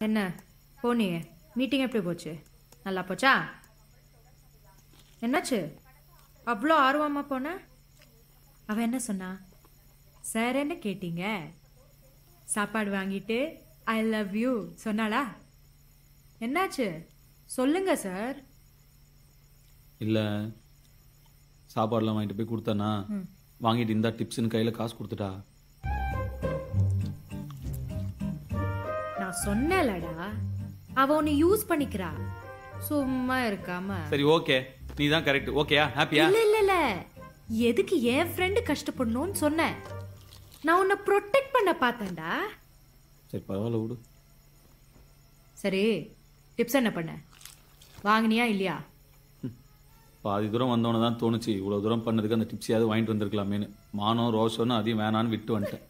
என்ன போனியே மீட்டிங் எப்படி போச்சு? நல்லா போச்சா? என்னாச்சு அவ்வளோ ஆர்வமா போன? அவ என்ன சொன்னா? சார் என்ன கேட்டீங்க? சாப்பாடு வாங்கிட்டு ஐ லவ் யூ சொன்னாளா? என்னாச்சு சொல்லுங்க சார். இல்லை சாப்பாடுலாம் வாங்கிட்டு போய் கொடுத்தானா, வாங்கிட்டு இந்த டிப்ஸ்னு கையில் காசு கொடுத்துட்டா. நான் சொன்னேன்லடா, அவ உன்னை யூஸ் பண்ணிக்கிறா, சும்மா இருக்காம. சரி ஓகே, நீ தான் கரெக்ட். ஓகேயா? ஹாப்பியா? இல்ல இல்ல இல்ல, எதுக்கு என் ஃப்ரெண்டு கஷ்டப்படணும்னு சொன்னேன். நான் உன்னை ப்ரொடெக்ட் பண்ண பார்த்தேன்டா. சரி பரவாயில்ல விடு. சரி டிப்ஸ் என்ன பண்ண? வாங்கினியா இல்லையா? பாதி தூரம் வந்தவன தான் தோணுச்சு இவ்வளோ தூரம் பண்ணதுக்கு அந்த டிப்ஸையாவது வாங்கிட்டு வந்திருக்கலாமேனு. மானம் ரோஷம்னு அதையும் வேணான்னு விட்டு வந்துட்டேன்.